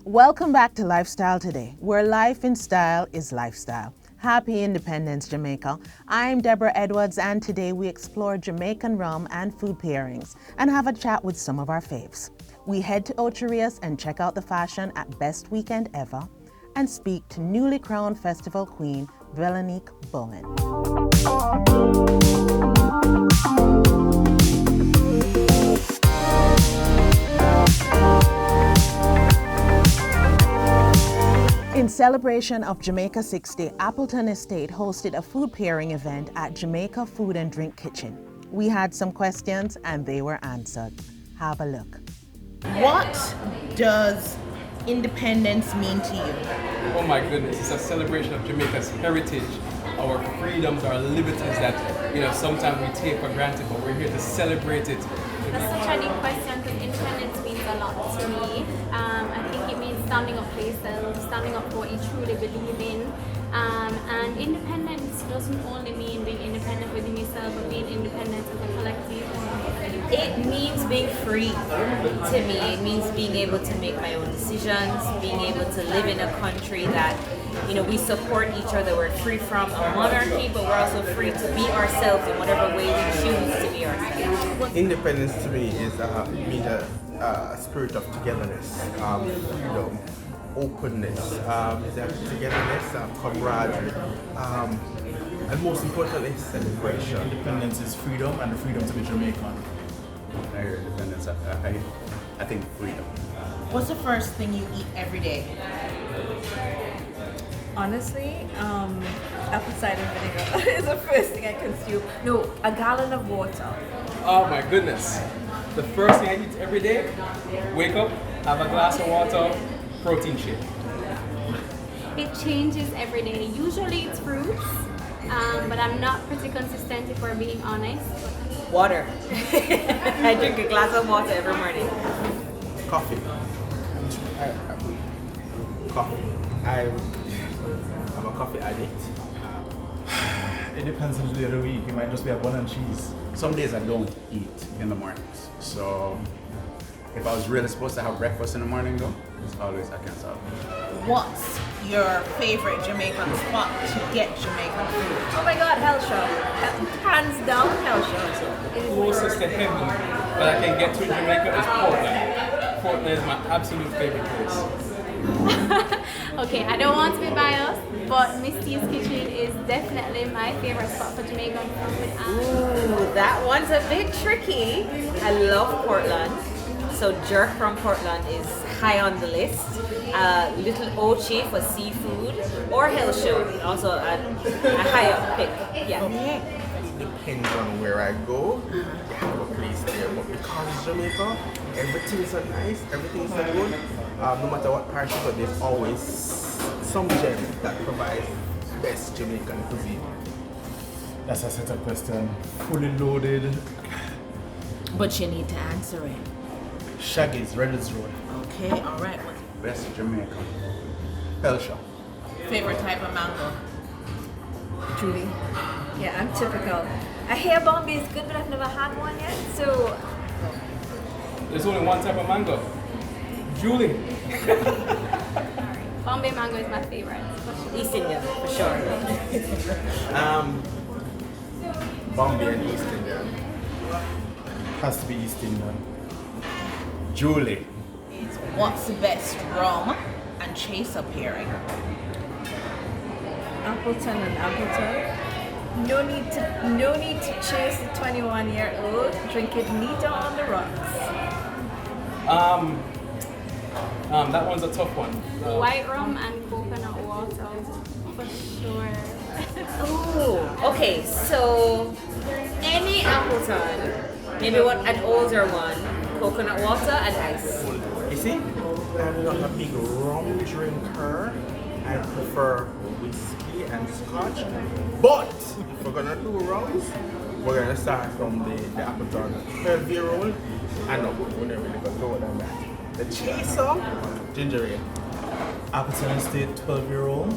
Welcome back to Lifestyle Today, where life in style is lifestyle. Happy Independence, Jamaica. I'm Deborah Edwards, and today we explore Jamaican rum and food pairings and have a chat with some of our faves. We head to Ochi Rios and check out the fashion at Best Weekend Ever and speak to newly crowned Festivl queen, Velonique Bowen. In celebration of Jamaica 60, Appleton Estate hosted a food pairing event at Jamaica Food and Drink Kitchen. We had some questions and they were answered. Have a look. What does independence mean to you? Oh my goodness, it's a celebration of Jamaica's heritage, our freedoms, our liberties that, sometimes we take for granted, but we're here to celebrate it. That's such a deep question because independence means a lot to me. I think it means standing up for yourself, standing up for what you truly believe in. And independence doesn't only mean being independent within yourself, but being independent as a collective. It means being free to me. It means being able to make my own decisions, being able to live in a country that, we support each other. We're free from a monarchy, but we're also free to be ourselves in whatever way we choose to be ourselves. Independence to me is means a spirit of togetherness, freedom, openness, togetherness, camaraderie, and most importantly, celebration. Independence is freedom, and the freedom to be Jamaican. I hear independence. I think freedom. What's the first thing you eat every day? Honestly, apple cider vinegar is the first thing I consume. No, a gallon of water. Oh my goodness. The first thing I eat every day, wake up, have a glass of water, protein shake. It changes every day. Usually it's fruits, but I'm not pretty consistent if we're being honest. Water. I drink a glass of water every morning. Coffee. Coffee. I'm a coffee addict. It depends on the day of the week. It might just be a bun and cheese. Some days I don't eat in the mornings. So if I was really supposed to have breakfast in the morning though, it's always I can't stop. What's your favorite Jamaican spot to get Jamaican food? Oh my God, Hell Show. Hands down, Hell Show. Closest to heaven that I can get to in Jamaica is Portland. Portland is my absolute favorite place. Okay, I don't want to be biased, but Miss T's Kitchen is definitely my favorite spot for Jamaican food. Ooh, that one's a bit tricky. I love Portland. So jerk from Portland is high on the list. Little Ochi for seafood, or Hell Show, also a high up pick. Yeah. It depends on where I go. You have a place there, but because it's Jamaica, everything's so nice, everything's so good. No matter what part you go, there's always some gem that provides best Jamaican cuisine. That's a set of question. Fully loaded. But you need to answer it. Shaggy's, Reynolds Road. Okay, all right. Best Jamaican. Hell Show. Favorite type of mango? Julie. Yeah, I'm typical. I hear Bombay is good, but I've never had one yet, so... There's only one type of mango. Julie. Bombay mango is my favorite. East India, for sure. Bombay and East Indian. Has to be East Indian. Julie. What's the best rum and chaser pairing? Appleton and Appleton. No need to chase the 21-year-old. Drink it neat on the rocks. That one's a tough one. White rum and coconut water, for sure. Oh, okay. So any Appleton, maybe an older one, coconut water and ice. You see, I'm not a big rum drinker. I prefer whiskey and scotch. But if we're gonna do rums, we're gonna start from the Appleton 12-year-old. I know we're never really gonna go than that. The chaser, ginger ale. Appleton Estate 12-year-old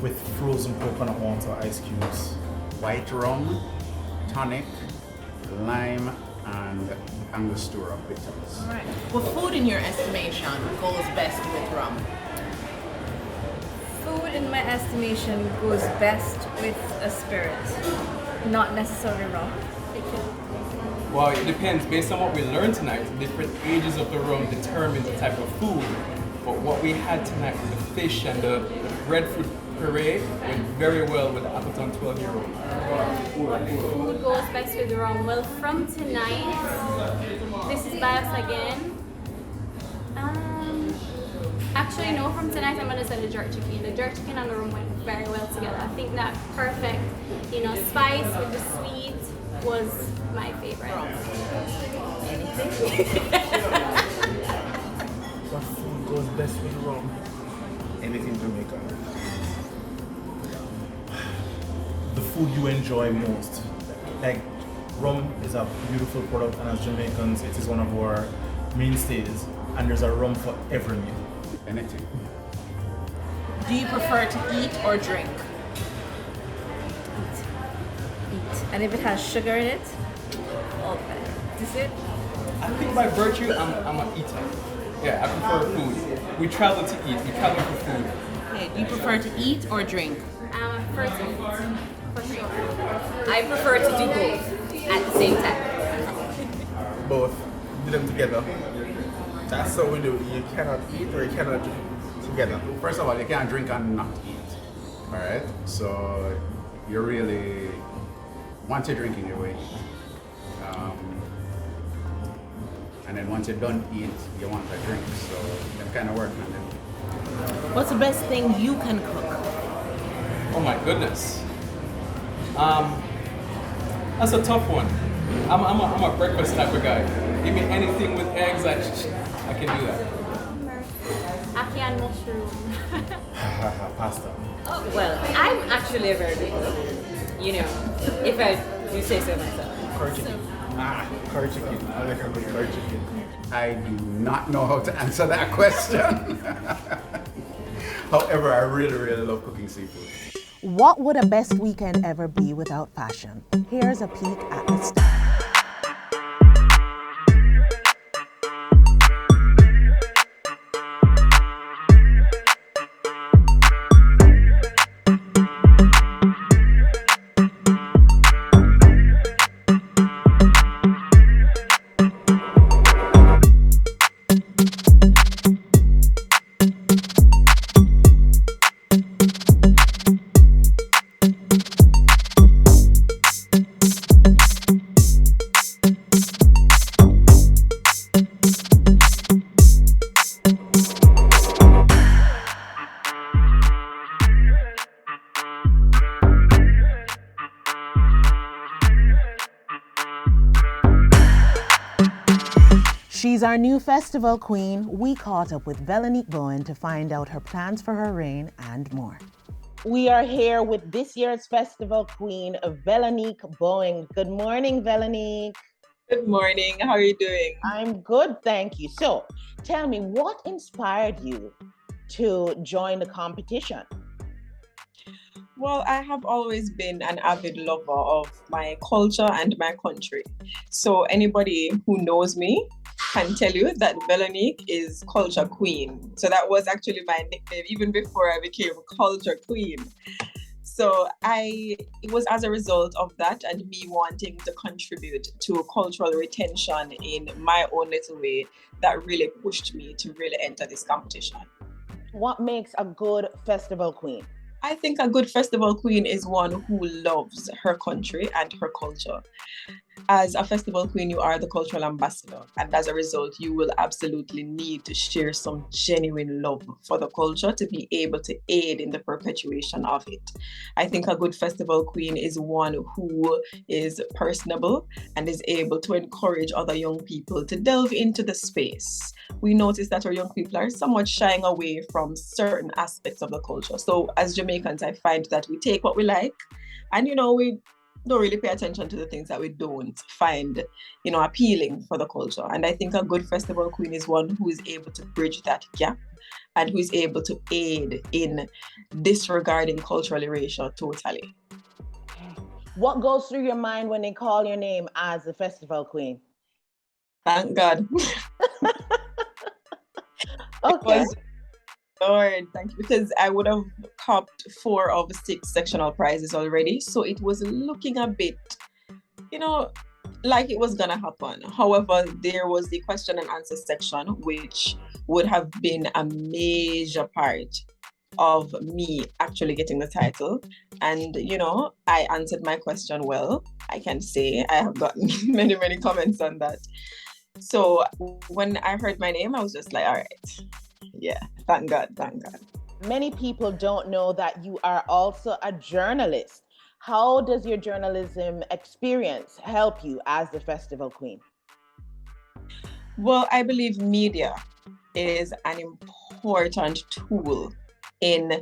with frozen coconut water ice cubes. White rum, tonic, lime, and Angostura bitters. All right. Well, food in your estimation goes best with rum. Food, in my estimation, goes best with a spirit, not necessarily rum. Well, it depends. Based on what we learned tonight, different ages of the rum determine the type of food. But what we had tonight, the fish and the breadfruit puree, went very well with the Appleton 12-year-old. What food goes best with rum? Well, from tonight, this is bias again. Actually, no, from tonight I'm gonna say the jerk chicken. The jerk chicken and the rum went very well together. I think that perfect, spice with the sweet was my favorite. What food goes best with rum? Anything Jamaican. The food you enjoy most. Like, rum is a beautiful product, and as Jamaicans, it is one of our mainstays, and there's a rum for every meal. Anything. Do you prefer to eat or drink? Eat. And if it has sugar in it, all better. Is it? I think by virtue, I'm an eater. Yeah, I prefer food. We travel to eat. We travel for food. Okay. Do you prefer to eat or drink? First eat, for sure. I prefer to do both at the same time. Both. Do them together. That's how we do. You cannot eat or you cannot drink together. First of all, you can't drink and not eat. Alright? So you really, once you're drinking, you will eat. And then once you're done eat, you want a drink. So them kind of work on them. What's the best thing you can cook? Oh my goodness. That's a tough one. I'm a breakfast type of guy. Give me anything with eggs, I can do that. Ackee and mushroom. Pasta. Well, I'm actually a very big cook. If I do say so myself. Curry chicken. Curry chicken. I like a good curry chicken. I do not know how to answer that question. However, I really, really love cooking seafood. What would a best weekend ever be without fashion? Here's a peek at the style. She's our new festival queen. We caught up with Velonique Bowen to find out her plans for her reign and more. We are here with this year's festival queen, Velonique Bowen. Good morning, Velonique. Good morning. How are you doing? I'm good, thank you. So, tell me, what inspired you to join the competition? Well, I have always been an avid lover of my culture and my country. So anybody who knows me can tell you that Velonique is culture queen. So that was actually my nickname even before I became culture queen. So it was as a result of that and me wanting to contribute to cultural retention in my own little way that really pushed me to really enter this competition. What makes a good festival queen? I think a good festival queen is one who loves her country and her culture. As a festival queen, you are the cultural ambassador, and as a result, you will absolutely need to share some genuine love for the culture to be able to aid in the perpetuation of it. I think a good festival queen is one who is personable and is able to encourage other young people to delve into the space. We notice that our young people are somewhat shying away from certain aspects of the culture. So as Jamaicans, I find that we take what we like and, we don't really pay attention to the things that we don't find, appealing for the culture. And I think a good festival queen is one who is able to bridge that gap and who is able to aid in disregarding cultural erasure totally. What goes through your mind when they call your name as the festival queen? Thank God. Okay. Lord, thank you. Because I would have copped 4 of 6 sectional prizes already. So it was looking a bit, like it was gonna happen. However, there was the question and answer section, which would have been a major part of me actually getting the title. And, I answered my question well. I can say I have gotten many, many comments on that. So when I heard my name, I was just like, all right. Yeah, thank God, thank God. Many people don't know that you are also a journalist. How does your journalism experience help you as the festival queen? Well, I believe media is an important tool in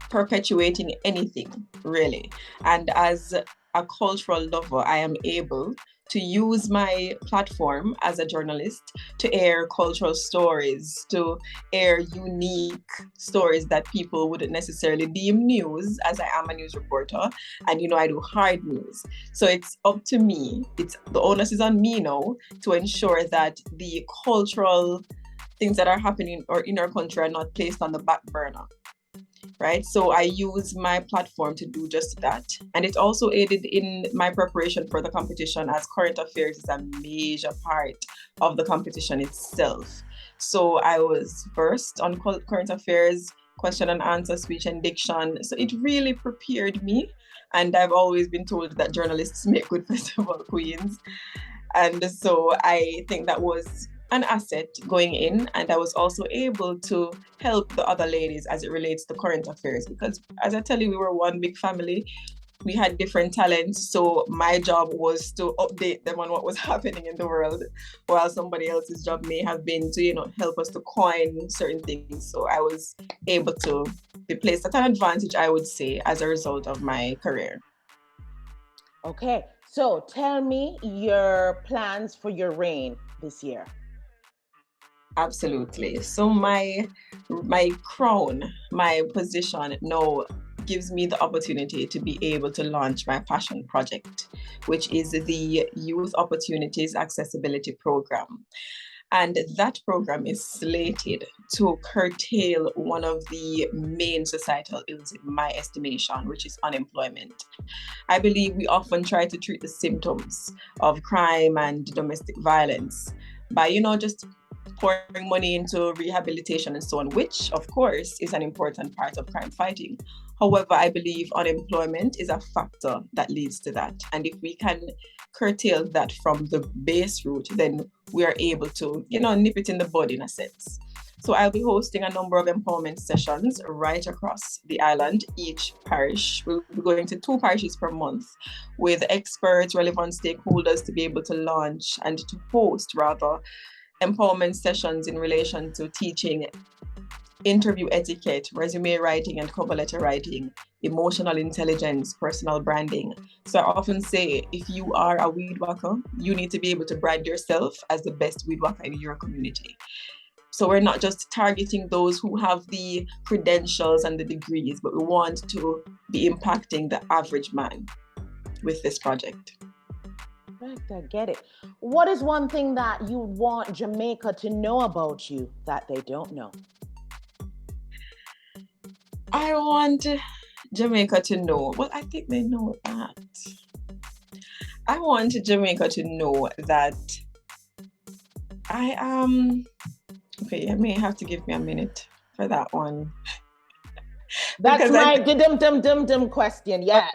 perpetuating anything, really. And as a cultural lover, I am able to use my platform as a journalist to air cultural stories, to air unique stories that people wouldn't necessarily deem news, as I am a news reporter, and I do hard news. So it's up to me, the onus is on me now to ensure that the cultural things that are happening or in our country are not placed on the back burner. Right? So I use my platform to do just that. And it also aided in my preparation for the competition, as current affairs is a major part of the competition itself. So I was versed on current affairs, question and answer, speech and diction. So it really prepared me. And I've always been told that journalists make good festival queens. And so I think that was an asset going in, and I was also able to help the other ladies as it relates to current affairs, because as I tell you, we were one big family. We had different talents, so my job was to update them on what was happening in the world, while somebody else's job may have been to help us to coin certain things. So I was able to be placed at an advantage, I would say, as a result of my career. Okay, so tell me your plans for your reign this year. Absolutely. So my crown, my position now gives me the opportunity to be able to launch my passion project, which is the Youth Opportunities Accessibility Program. And that program is slated to curtail one of the main societal ills, in my estimation, which is unemployment. I believe we often try to treat the symptoms of crime and domestic violence by, just pouring money into rehabilitation and so on, which of course is an important part of crime fighting. However, I believe unemployment is a factor that leads to that. And if we can curtail that from the base root, then we are able to, nip it in the bud in a sense. So I'll be hosting a number of empowerment sessions right across the island. Each parish, we'll be going to 2 parishes per month with experts, relevant stakeholders to be able to launch and to host rather empowerment sessions in relation to teaching interview etiquette, resume writing and cover letter writing, emotional intelligence, personal branding. So I often say, if you are a weed whacker, you need to be able to brand yourself as the best weed whacker in your community. So we're not just targeting those who have the credentials and the degrees, but we want to be impacting the average man with this project. Right, I get it. What is one thing that you want Jamaica to know about you that they don't know? I want Jamaica to know, well, I think they know that. I want Jamaica to know that I am, okay, you may have to give me a minute for that one. That's my dum question, yes.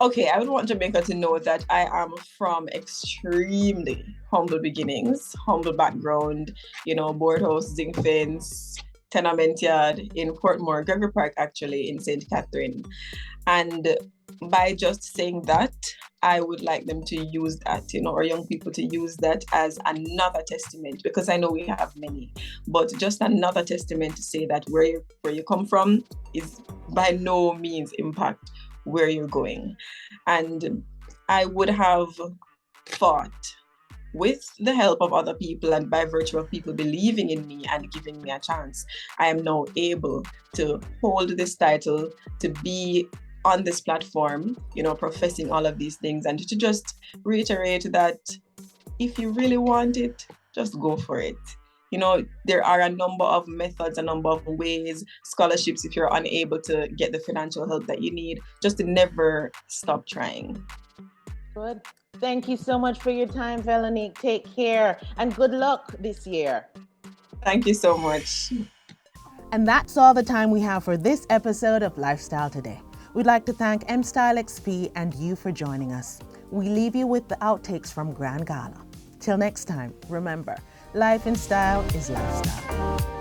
Okay, I would want Jamaica to know that I am from extremely humble beginnings, humble background, boardhouse, zinc fence, tenement yard in Portmore, Gregory Park, actually, in St. Catherine. And by just saying that, I would like them to use that, or young people to use that as another testament, because I know we have many, but just another testament to say that where you come from is by no means impact where you're going. And I would have thought, with the help of other people and by virtue of people believing in me and giving me a chance, I am now able to hold this title, to be on this platform, professing all of these things, and to just reiterate that if you really want it, just go for it. There are a number of methods, a number of ways, scholarships if you're unable to get the financial help that you need, just to never stop trying. Good. Thank you so much for your time, Velonique. Take care and good luck this year. Thank you so much. And that's all the time we have for this episode of Lifestyle Today. We'd like to thank M Style XP and you for joining us. We leave you with the outtakes from Grand Gala. Till next time, remember, life in style is lifestyle.